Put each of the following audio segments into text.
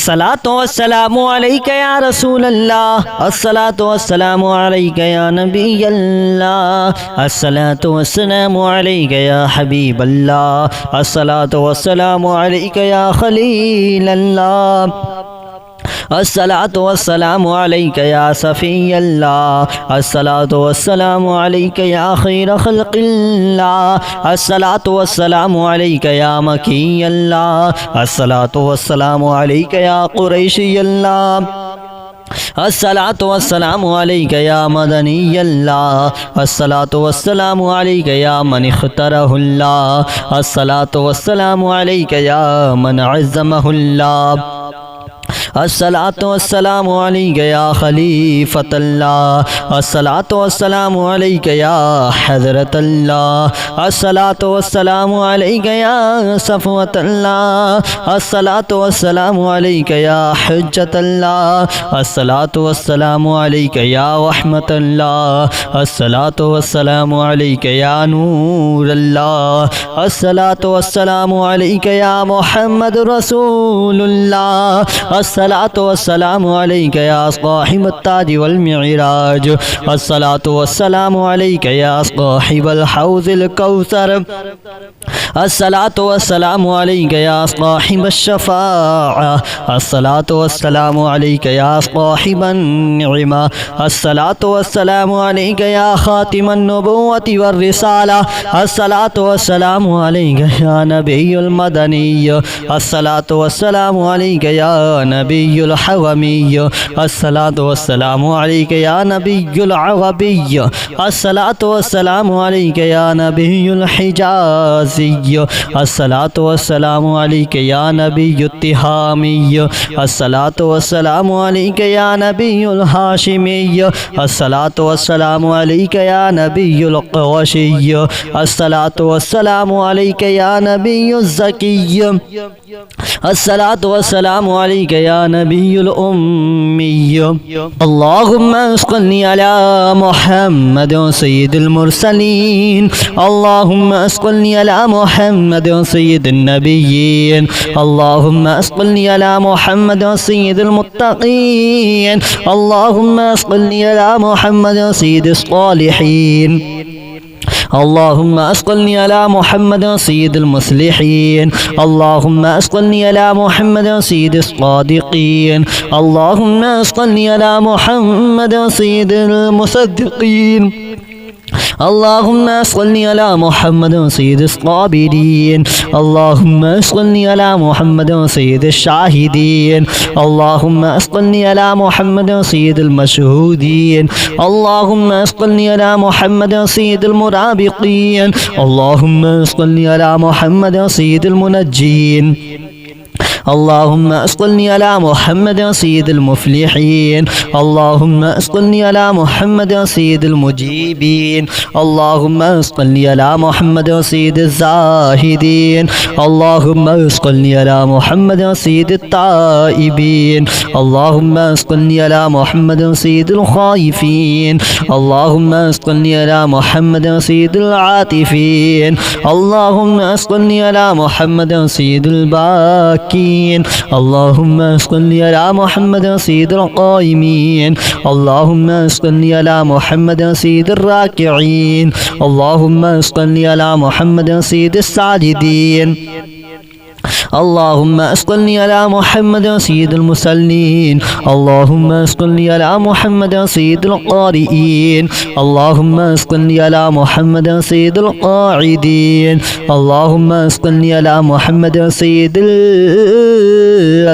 अस्सलातु वस्सलामु अलैका या रसूलल्लाह, अस्सलातु वस्सलामु अलैका या नबियल्लाह, अस्सलातु वस्सलामु अलैका या हबीबल्लाह, अस्सलातु वस्सलामु अलैका या खलीलल्लाह, अस्सलातु वस्सलामु अलैका या सफ़ियल्लाह, अस्सलातु वस्सलामु अलैका या खैर खल्क़िल्लाह, अस्सलातु वस्सलामु अलैका या मकीयल्लाह, अस्सलातु वस्सलामु अलैका या कुरैशियल्लाह, अस्सलातु वस्सलामु अलैका या मदनियल्लाह, अस्सलातु वस्सलामु अलैका या मन इख्तरहुल्लाह, अस्सलातु वस्सलामु अलैका या मन अज़्ज़महुल्लाह, अस्सलातु वस्सलामु अलैका या खलीफतल्लाह, अस्सलातु वस्सलामु अलैका या हज़रतल्लाह, अस्सलातु वस्सलामु अलैका या सफ़वतल्लाह, अस्सलातु वस्सलामु अलैका या हुज्जतल्लाह, अस्सलातु वस्सलामु अलैका या रहमतल्लाह, अस्सलातु वस्सलामु अलैका या नूरल्लाह, अस्सलातु वस्सलामु अलैका या मुहम्मद रसूलुल्लाह, अस्सलातु वस्सलामु अलैका या साहिब अत्ताज वल मिअराज, अस्सलातु वस्सलामु अलैका या साहिबल हौज़िल कौसर, अस्सलातु वस्सलामु अलैका या साहिब अश्शफ़ाअ, अस्सलातु वस्सलामु अलैका या साहिबन निअमा, अस्सलातु वस्सलामु अलैका या खातिमन नबुव्वति वर रिसाला, अस्सलातु वस्सलामु अलैका या नबियुल मदनिय्य, अस्सलातु वस्सलामु अलैका या नबियुल हवमिय्य, अस्सलातु वस्सलामु अलैका या नबियुल अरबिय्य, अस्सलातु वस्सलामु अलैका या नबियुल हिजाज़िय्य, अस्सलातु वस्सलामु अलैका या नबियुत तिहामिय्य, अस्सलातु वस्सलामु अलैका या नबियुल हाशिमिय्य, अस्सलातु वस्सलामु अलैका या नबियुल क़ुरैशिय्य, अस्सलातु वस्सलामु अलैका या नबियुज़ ज़किय्य, अस्सलातु वस्सलामु अलैका या नबियुल उम्मिय्य, अल्लाहुम्मा सल्लि अला मुहम्मद सय्यिदिल मुरसलीन, अल्लाहुम्मा सल्लि अला मुहम्मद सय्यिदिन नबिय्यीन, अल्लाहुम्मा सल्लि अला मुहम्मद सय्यिदिल मुत्तक़ीन, अल्लाहुम्मा सल्लि अला मुहम्मद सय्यिदिस सालिहीन, अल्लाहुम्मा सल्लि अला मुहम्मद सय्यिदिल मुस्लिहीन, अल्लाहुम्मा सल्लि अला मुहम्मद सय्यिदिस सादिक़ीन, अल्लाहुम्मा सल्लि अला मुहम्मद सय्यिदिल मुसद्दिक़ीन, अल्लाहुम्मा सल्लि अला मुहम्मद सय्यिदिस साबिरीन, अल्लाहुम्मा सल्लि अला मुहम्मद सय्यिदिश शाहिदीन, अल्लाहुम्मा सल्लि अला मुहम्मद सय्यिदिल मशहूदीन, अल्लाहुम्मा सल्लि अला मुहम्मद सय्यिदिल मुराबिक़ीन, अल्लाहुम्मा सल्लि अला मुहम्मद सय्यिदिल मुनज्जीन, अल्लाहुम्मा सल्लि अला मुहम्मद सय्यिदिल मुफ़्लिहीन, अल्लाहुम्मा सल्लि अला मुहम्मद सय्यिदिल मुजीबीन, अल्लाहुम्मा सल्लि अला मुहम्मद सय्यिदिज़ ज़ाहिदीन, अल्लाहुम्मा सल्लि अला मुहम्मद सय्यिदित ताइबीन, अल्लाहुम्मा सल्लि अला मुहम्मद सय्यिदिल ख़ाइफ़ीन, अल्लाहुम्मा सल्लि अला मुहम्मद सय्यिदिल आतिफ़ीन, अल्लाहुम्मा सल्लि अला मुहम्मद सय्यिदिल बाकीन, अल्लाहुम्मा सल्लि अला मुहम्मद सय्यिदिल क़ाइमीन, अल्लाहुम्मा सल्लि अला मुहम्मद सय्यिदिर राकिईन, अल्लाहुम्मा सल्लि अला मुहम्मद सय्यिदिस साजिदीन, अल्लाहुम्मा सल्लि अला मुहम्मद सय्यिदिल मुसल्लीन, अल्लाहुम्मा सल्लि अला मुहम्मद सय्यिदिल क़ारिईन, अल्लाहुम्मा सल्लि अला मुहम्मद सय्यिदिल क़ाइदीन, अल्लाहुम्मा सल्लि अला मुहम्मद सय्यिदिल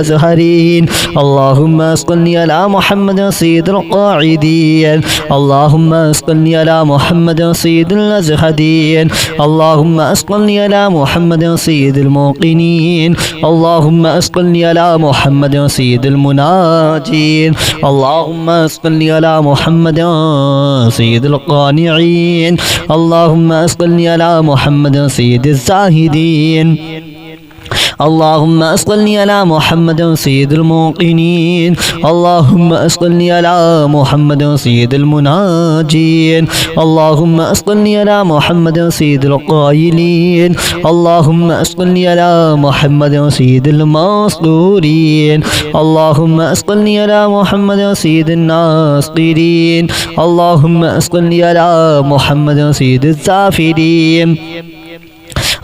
अज़हरीन, अल्लाहुम्मा सल्लि अला मुहम्मद सय्यिदिल क़ाइदीन, अल्लाहुम्मा सल्लि अला मुहम्मद सय्यिदिल अज़हदीन, अल्लाहुम्मा सल्लि अला मुहम्मद सय्यिदिल मुक़िनीन, अल्लाहुम्मा सल्लि अला मुहम्मद सय्यिदिल मुनाजीन, अल्लाहुम्मा सल्लि अला मुहम्मद सय्यिदिल क़ानिईन, अल्लाहुम्मा सल्लि अला मुहम्मद सय्यिदिज़ ज़ाहिदीन, اللهم صل على محمد سيد الموقنين اللهم صل على محمد سيد المناجين اللهم صل على محمد سيد القائلين اللهم صل على محمد سيد المصدورين اللهم صل على محمد سيد الناصرين اللهم صل على محمد سيد الزافرين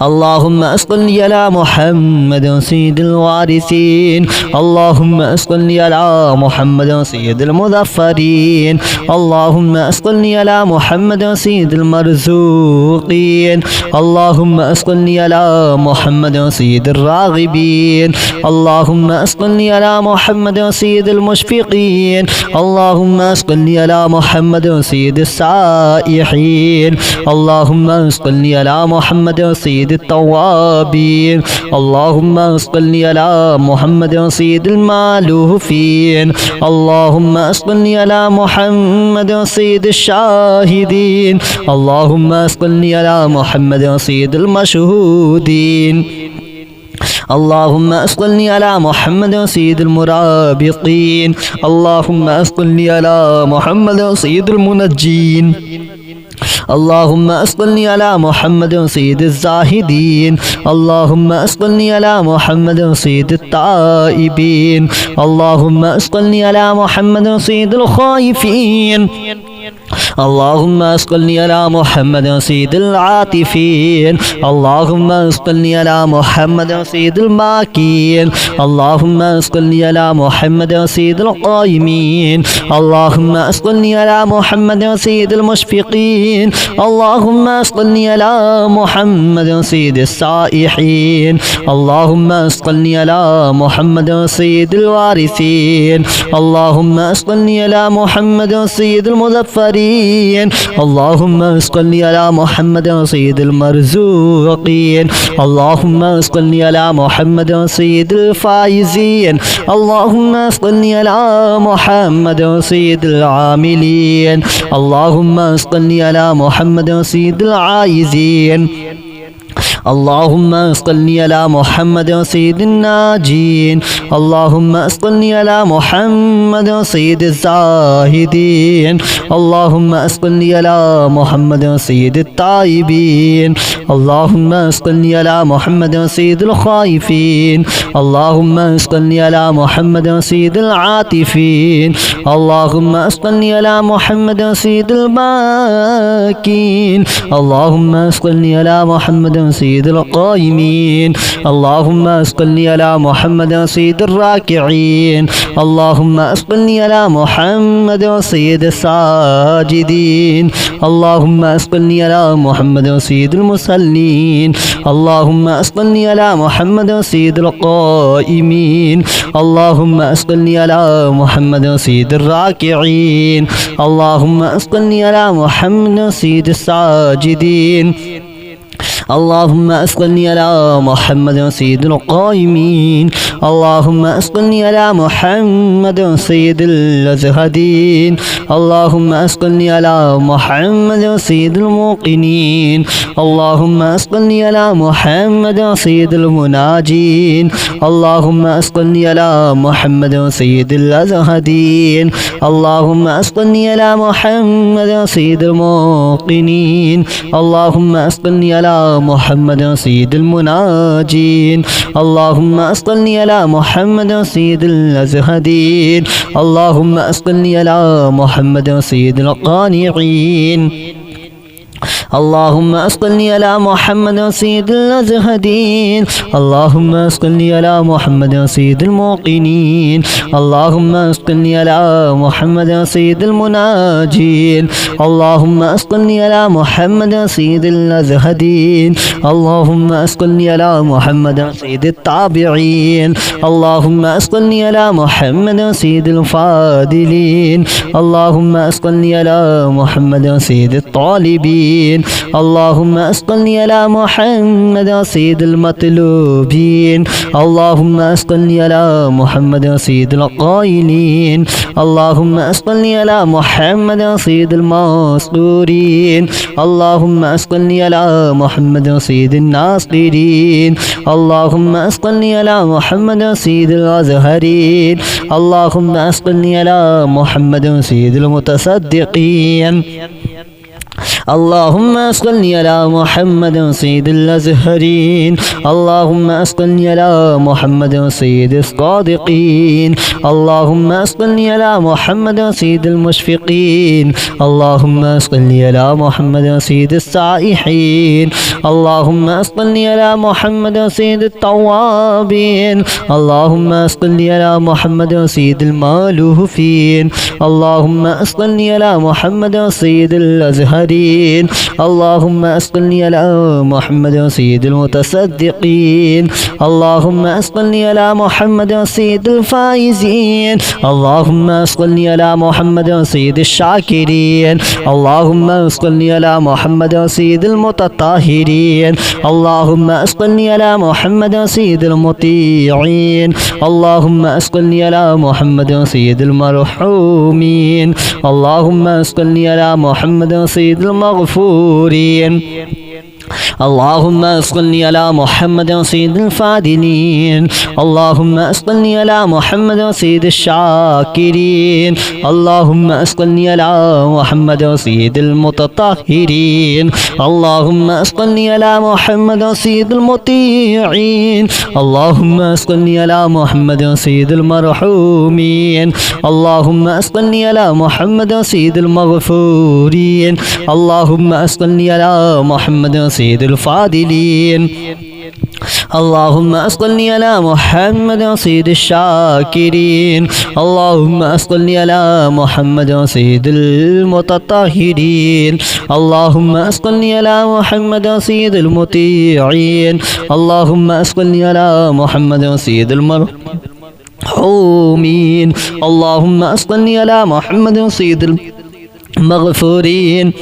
اللهم صل على محمد سيد الوارثين اللهم صل على محمد سيد المظفرين اللهم صل على محمد سيد المرزوقين اللهم صل على محمد سيد الراغبين اللهم صل على محمد سيد المشفقين اللهم صل على محمد سيد السائحين اللهم صل على محمد سيد التوابين اللهم صل على محمد سيد المالوفين اللهم صل على محمد سيد الشاهدين اللهم صل على محمد سيد المشهودين اللهم صل على محمد سيد المرابطين اللهم صل على محمد سيد المنجين اللهم صل على محمد سيد الزاهدين اللهم صل على محمد سيد التائبين اللهم صل على محمد سيد الخائفين اللهم صل على محمد سيد العاطفين اللهم صل على محمد سيد الماكين اللهم صل على محمد سيد القائمين اللهم صل على محمد سيد المشفقين اللهم صل على محمد سيد السائحين اللهم صل على محمد سيد الوارثين اللهم صل على محمد سيد المظفرين اللهم صل على محمد سيد المرزوقين اللهم صل على محمد سيد الفائزين اللهم صل على محمد سيد العاملين اللهم صل على محمد سيد العايزين اللهم صل على محمد سيد الناجين اللهم صل على محمد سيد الزاهدين اللهم صل على محمد سيد التائبين اللهم صل على محمد سيد الخائفين اللهم صل على محمد سيد العاطفين اللهم صل على محمد سيد الباكين اللهم صل على محمد سيد القائمين اللهم صل على محمد سيد الراكعين اللهم صل على محمد سيد الساجدين اللهم صل على محمد سيد المصلين اللهم صل على محمد سيد القائمين اللهم صل على محمد سيد الراكعين اللهم صل على محمد سيد الساجدين اللهم صل على محمد سيد القائمين اللهم صل على محمد سيد الزهدين اللهم صل على محمد سيد الموقنين اللهم صل على محمد سيد المناجين اللهم صل على محمد سيد الزهدين اللهم صل على محمد سيد الموقنين اللهم صل على محمد سيد المناجين اللهم صل على محمد سيد الزهدين اللهم صل على محمد سيد القانعين اللهم صل على محمد سيد الزهدين اللهم صل على محمد سيد الموقنين اللهم صل على محمد سيد المناجين اللهم صل على محمد سيد الزهدين اللهم صل على محمد سيد التابعين اللهم صل على محمد سيد الفاضلين اللهم صل على محمد سيد الطالبين المطلوبين اللهم اسقني على محمد سيد المطلوبين اللهم اسقني على محمد سيد القائلين اللهم اسقني على محمد سيد المسرورين اللهم اسقني على محمد سيد الناصرين اللهم اسقني على محمد سيد الازهرين اللهم اسقني على محمد سيد المتصدقين اللهم اسقني على محمد سيد الازهرين اللهم اسقني على محمد سيد الصادقين اللهم اسقني على محمد سيد المشفقين اللهم اسقني على محمد سيد السائحين اللهم اسقني على محمد سيد التوابين اللهم اسقني على محمد سيد المالوفين اللهم اسقني على محمد سيد الازهرين اللهم اسقني على محمد سيد المتصدقين اللهم اسقني على محمد سيد الفائزين اللهم اسقني على محمد سيد الشاكرين اللهم اسقني على محمد سيد المتطهرين اللهم اسقني على محمد سيد المطيعين اللهم اسقني على محمد سيد المرحومين اللهم اسقني على محمد سيد المغفورين اللهم اسقني على محمد سيد الفاضلين اللهم اسقني على محمد سيد الشاكرين اللهم اسقني على محمد سيد المتطهرين اللهم اسقني على محمد سيد المطيعين اللهم اسقني على محمد سيد المرحومين اللهم اسقني على محمد سيد المغفورين اللهم اسقني على محمد سيد الفاضلين اللهم اسقني على محمد سيد الشاكرين اللهم اسقني على محمد سيد المتطهرين اللهم اسقني على محمد سيد المطيعين اللهم اسقني على محمد سيد المرحومين اللهم اسقني على محمد سيد المغفورين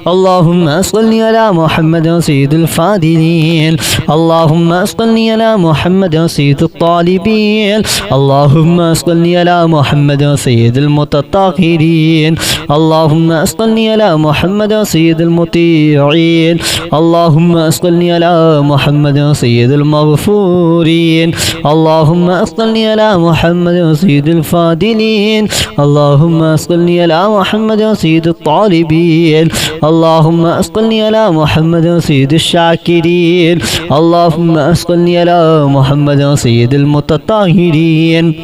اللهم اسقني على محمد سيد الفاضلين اللهم اسقني على محمد سيد الطالبين اللهم اسقني على محمد سيد المتطهرين اللهم اسقني على محمد سيد المطيعين اللهم اسقني على محمد سيد المغفورين اللهم اسقني على محمد سيد الفاضلين اللهم اسقني على محمد سيد الطالبين اللهم اسقني على محمد سيد الشاكرين اللهم اسقني على محمد سيد المتطهرين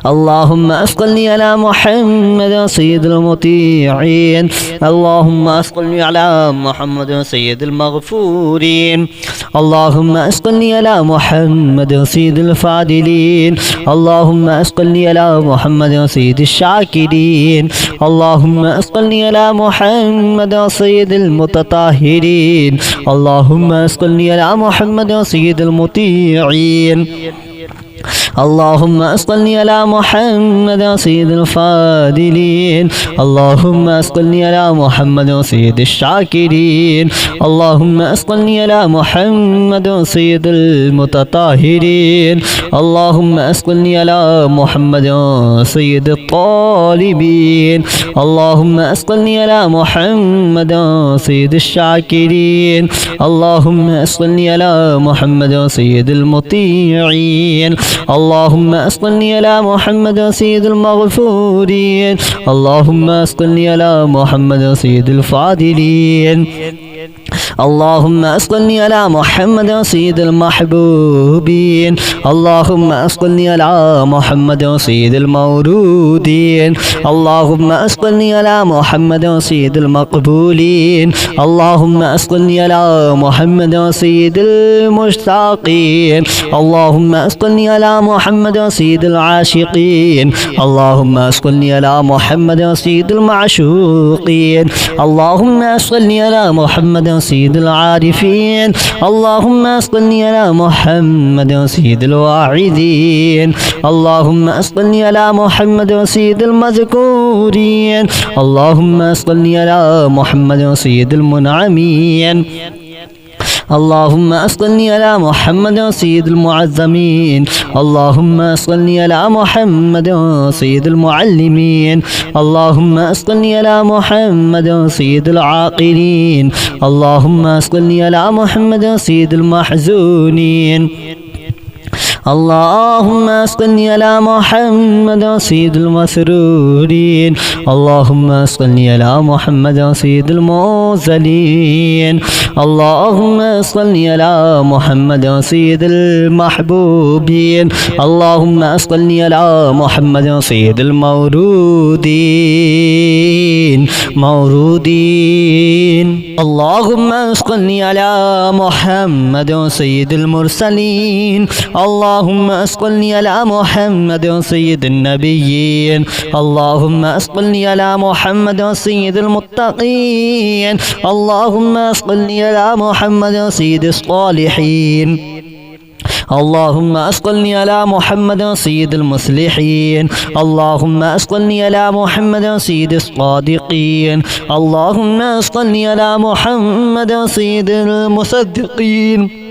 اللهم اسقني على محمد سيد المطيعين اللهم اسقني على محمد سيد المغفورين اللهم اسقني على محمد سيد الفاضلين اللهم اسقني على محمد سيد الشاكرين اللهم اسقني على محمد سيد المتطهرين اللهم اسقني على محمد سيد المطيعين اللهم اسقني على محمد سيد الفاضلين اللهم اسقني على محمد سيد الشاكرين اللهم اسقني على محمد سيد المتطهرين اللهم اسقني على محمد سيد الطالبين اللهم اسقني على محمد سيد الشاكرين اللهم اسقني على محمد سيد المطيعين اللهم اسقني على محمد سيد المغفورين اللهم اسقني على محمد سيد الفاضلين اللهم اسقني على محمد سيد المحبوبين اللهم اسقني على محمد سيد المورودين اللهم اسقني على محمد سيد المقبولين اللهم اسقني على محمد سيد المشتاقين اللهم اسقني على محمد سيد العاشقين اللهم اسقني على محمد سيد المعشوقين اللهم اسقني على محمد سيد العارفين اللهم صل على محمد سيد الواعظين اللهم صل على محمد سيد المذكورين اللهم صل على محمد سيد المنعمين اللهم صل على محمد سيد المعظمين اللهم صل على محمد سيد المعلمين اللهم صل على محمد سيد العاقلين اللهم صل على محمد سيد المحزونين اللهم صل على محمد سيد المسرورين اللهم صل على محمد سيد المرسلين اللهم صل على محمد سيد المحبوبين اللهم صل على محمد سيد المورودين اللهم صل على محمد سيد المرسلين اللهم صل على محمد سيد النبيين اللهم صل على محمد سيد المتقين اللهم صل على محمد سيد الصالحين اللهم صل على محمد سيد المصلحين اللهم صل على محمد سيد الصادقين اللهم صل على محمد سيد المصدقين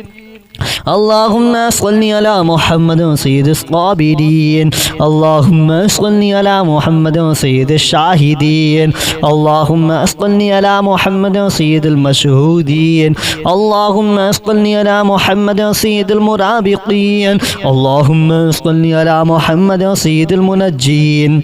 اللهم صل على محمد سيد الصابرين اللهم صل على محمد سيد الشاهدين اللهم صل على محمد سيد المشهودين اللهم صل على محمد سيد المرابطين اللهم صل على محمد سيد المنجين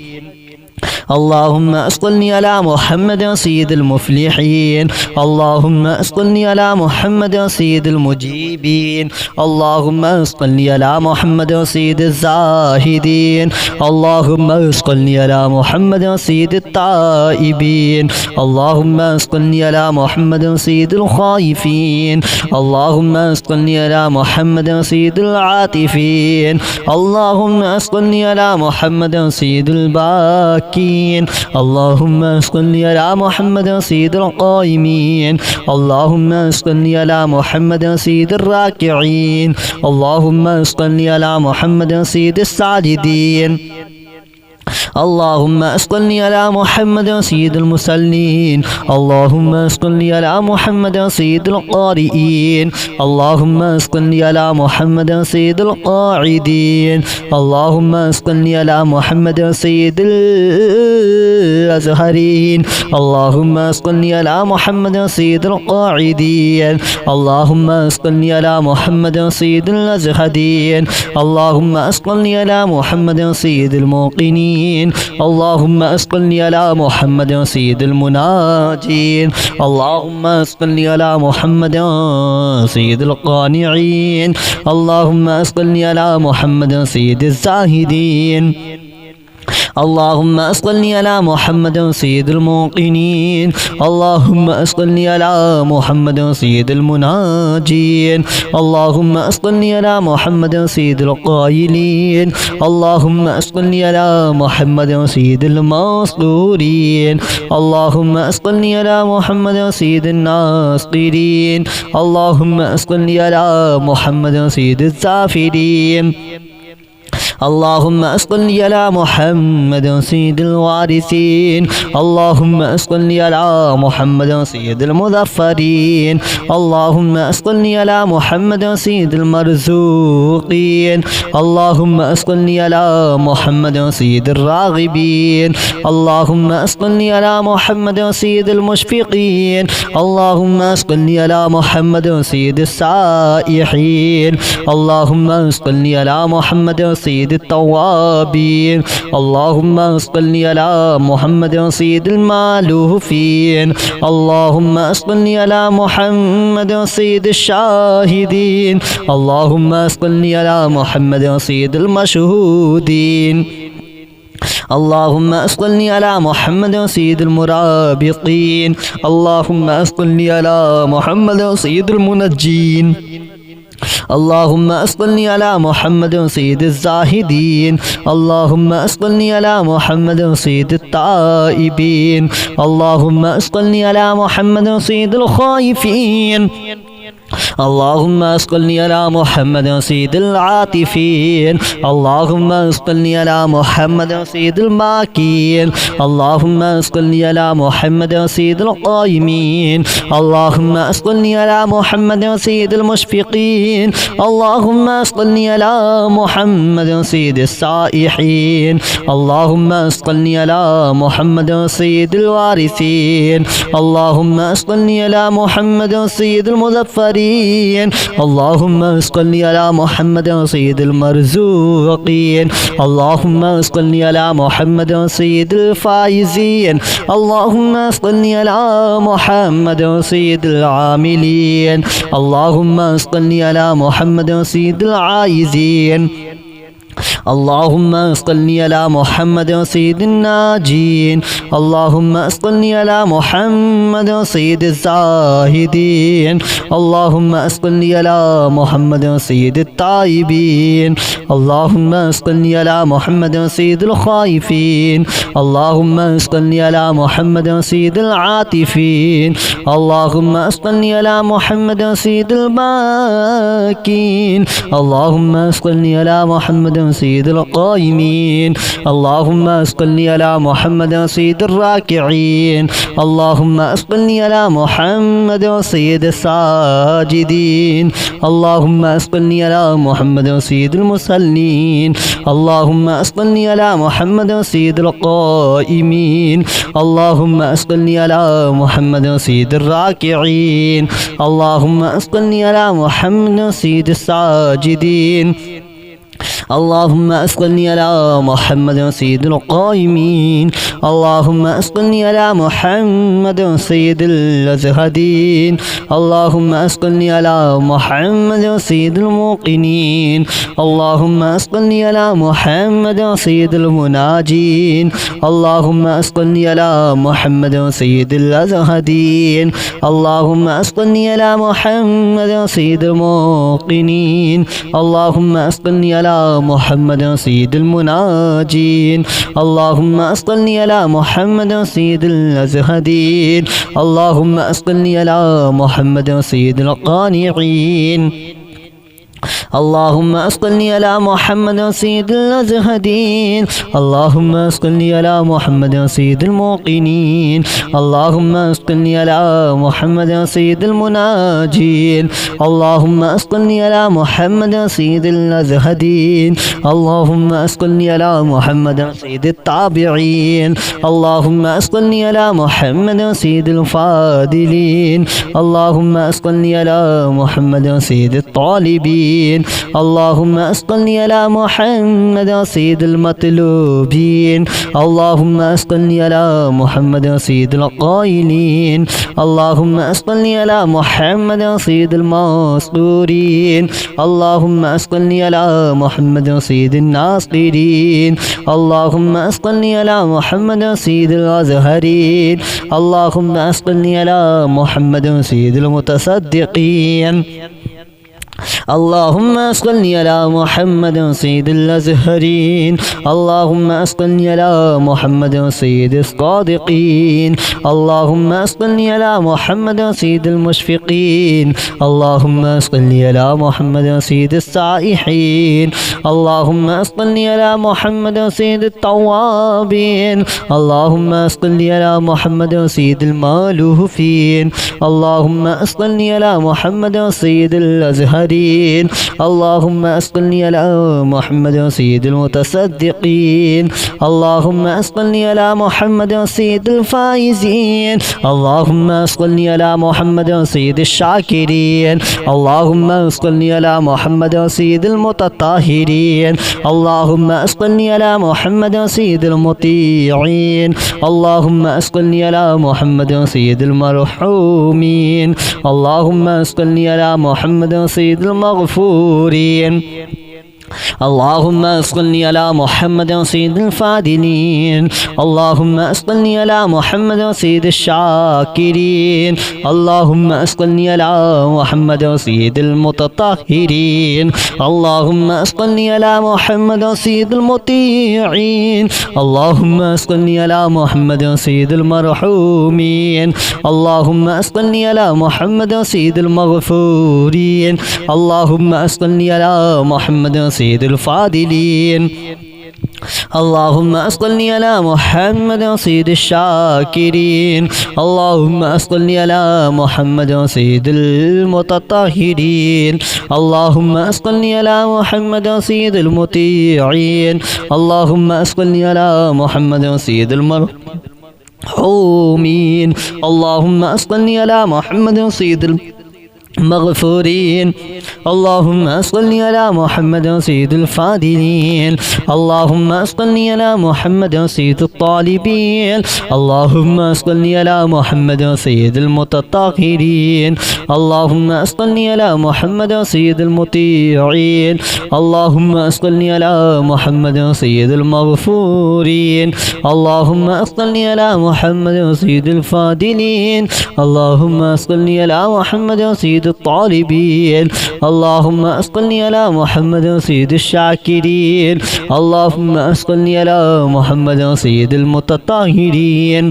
اللهم صل على محمد سيد المفلحين اللهم صل على محمد سيد المجيبين اللهم صل على محمد سيد الزاهدين اللهم صل على محمد سيد التائبين اللهم صل على محمد سيد الخائفين اللهم صل على محمد سيد العاطفين اللهم صل على محمد سيد الباكين اللهم صل على محمد سيد القائمين اللهم صل على محمد سيد الراكعين اللهم صل على محمد سيد الساجدين اللهم صل على محمد سيد المصلين اللهم صل على محمد سيد القارئين اللهم صل على محمد سيد القاعدين اللهم صل على محمد سيد الأزهرين اللهم صل على محمد سيد القاعدين اللهم صل على محمد سيد الأزهدين اللهم صل على محمد سيد الموقنين اللهم صل على محمد سيد المناجين اللهم صل على محمد سيد القانعين اللهم صل على محمد سيد الزاهدين اللهم صل على محمد سيد الموقنين اللهم صل على محمد سيد المناجين اللهم صل على محمد سيد القائلين اللهم صل على محمد سيد المنصورين اللهم صل على محمد سيد الناصرين اللهم صل على محمد سيد الزافرين اللهم صل على محمد سيد الوارثين اللهم صل على محمد سيد المظفرين اللهم صل على محمد سيد المرزوقين اللهم صل على محمد سيد الراغبين اللهم صل على محمد سيد المشفقين اللهم صل على محمد سيد السائحين اللهم صل على محمد سيد التوابين اللهم صل على محمد سيد المالوفين اللهم صل على محمد سيد الشاهدين اللهم صل على محمد سيد المشهودين اللهم صل على محمد سيد المرابطين اللهم صل على محمد سيد المنجين اللهم صل على محمد سيد الزاهدين اللهم صل على محمد سيد التائبين اللهم صل على محمد سيد الخائفين اللهم صل على محمد سيد العاطفين اللهم صل على محمد سيد الماكين اللهم صل على محمد سيد القائمين اللهم صل على محمد سيد المشفقين اللهم صل على محمد سيد السائحين اللهم صل على محمد سيد الوارثين اللهم صل على محمد سيد المظفرين اللهم صل على محمد سيد المرزوقين اللهم صل على محمد سيد الفائزين اللهم صل على محمد سيد العاملين اللهم صل على محمد سيد العايزين اللهم صل على محمد سيد الناجين اللهم صل على محمد سيد الزاهدين اللهم صل على محمد سيد التائبين اللهم صل على محمد سيد الخائفين اللهم صل على محمد سيد العاطفين اللهم صل على محمد سيد الباكين اللهم صل على محمد سيد القائمين اللهم صل على محمد سيد الراكعين اللهم صل على محمد سيد الساجدين اللهم صل على محمد سيد المصلين اللهم صل على محمد سيد القائمين اللهم صل على محمد سيد الراكعين اللهم صل على محمد سيد الساجدين اللهم صل على محمد سيد القائمين اللهم صل على محمد سيد الزاهدين اللهم صل على محمد سيد الموقنين اللهم صل على محمد سيد المناجين اللهم صل على محمد سيد الزاهدين اللهم صل على محمد سيد الموقنين اللهم صل على محمد سيد المناجين اللهم صل على محمد سيد الزاهدين اللهم صل على محمد سيد القانعين اللهم صل على محمد سيد الزاهدين اللهم صل على محمد سيد الموقنين اللهم صل على محمد سيد المناجين اللهم صل على محمد سيد الزاهدين اللهم صل على محمد سيد التابعين اللهم صل على محمد سيد الفاضلين اللهم صل على محمد سيد الطالبين اللهم صل على محمد سيد المطلوبين اللهم صل على محمد سيد القائلين اللهم صل على محمد سيد المسطورين اللهم صل على محمد سيد الناصرين اللهم صل على محمد سيد الأزهرين اللهم صل على محمد سيد المتصدقين اللهم صل على محمد سيد الأزهرين اللهم صل على محمد سيد الصادقين اللهم صل على محمد سيد المشفقين اللهم صل على محمد سيد السائحين اللهم صل على محمد سيد التوابين اللهم صل على محمد سيد المالوفين اللهم صل على محمد سيد الأزهرين اللهم صل على محمد سيد المتصدقين اللهم صل على محمد سيد الفائزين اللهم صل على محمد سيد الشاكرين اللهم صل على محمد سيد المتطهرين اللهم صل على محمد سيد المطيعين اللهم صل على محمد سيد المرحومين اللهم صل على محمد سيد المغفورين اللهم صل على محمد سيد الفاضلين اللهم صل على محمد سيد الشاكرين اللهم صل على محمد سيد المتطهرين اللهم صل على محمد سيد المطيعين اللهم صل على محمد سيد المرحومين اللهم صل على محمد سيد المغفورين اللهم صل على محمد سيد الفاضلين اللهم صل على محمد سيد الشاكرين اللهم صل على محمد سيد المتطهرين اللهم صل على محمد سيد المطيعين اللهم صل على محمد سيد المرحومين اللهم صل على محمد سيد مغفورين اللهم صل على محمد سيد الفاضلين اللهم صل على محمد سيد الطالبين اللهم صل على محمد سيد المتطهرين اللهم صل على محمد سيد المطيعين اللهم صل على محمد سيد المغفورين اللهم صل على محمد سيد الفاضلين اللهم صل على محمد سيد الطالبين اللهم صل على محمد سيد الشاكرين اللهم صل على محمد سيد المتطهرين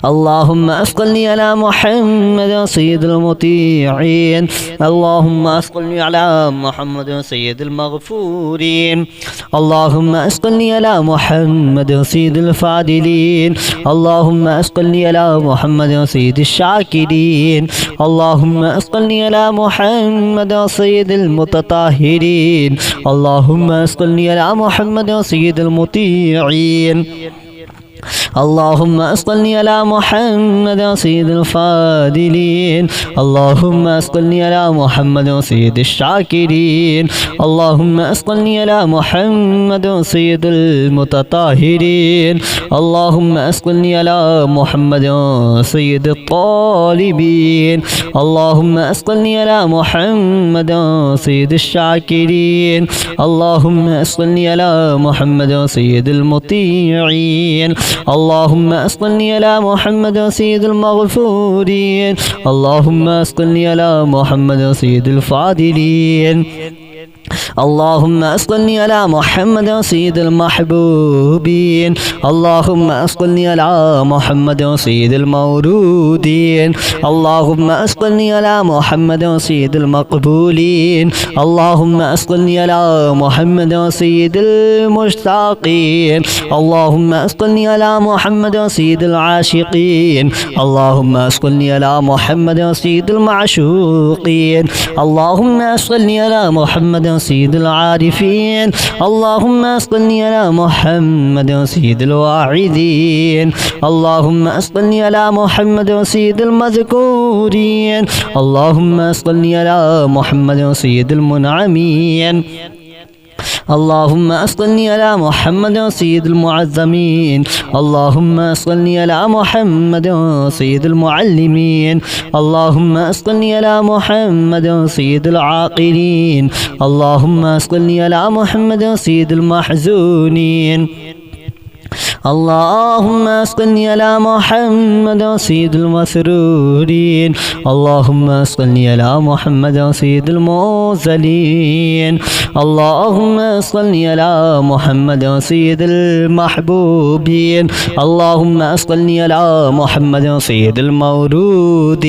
اللهم صل على محمد سيد المطيعين اللهم صل على محمد سيد المغفورين اللهم صل على محمد سيد الفاضلين اللهم صل على محمد سيد الشاكرين اللهم صل على محمد سيد المتطهرين اللهم صل على محمد سيد المطيعين اللهم صل على محمد سيد الفاضلين اللهم صل على محمد سيد الشاكرين اللهم صل على محمد سيد المتطهرين اللهم صل على محمد سيد الطالبين اللهم صل على محمد سيد الشاكرين اللهم صل على محمد سيد المطيعين اللهم صل على محمد سيد المغفورين اللهم صل على محمد سيد الفاضلين اللهم صل على محمد سيد المحبوبين اللهم صل على محمد سيد المولودين اللهم صل على محمد سيد المقبولين اللهم صل على محمد سيد المشتاقين اللهم صل على محمد سيد العاشقين اللهم صل على محمد سيد المعشوقين اللهم صل على محمد سيد العارفين اللهم صل على محمد سيد الواعدين اللهم صل على محمد سيد المذكورين اللهم صل على محمد سيد المنعمين اللهم صل على محمد سيد المعظمين اللهم صل على محمد سيد المعلمين اللهم صل على محمد سيد العاقلين اللهم صل على محمد سيد المحزونين اللهم صل على محمد سيد المسرورين اللهم صل على محمد سيد المرسلين اللهم صل على محمد سيد المحبوبين اللهم صل على محمد سيد المورودين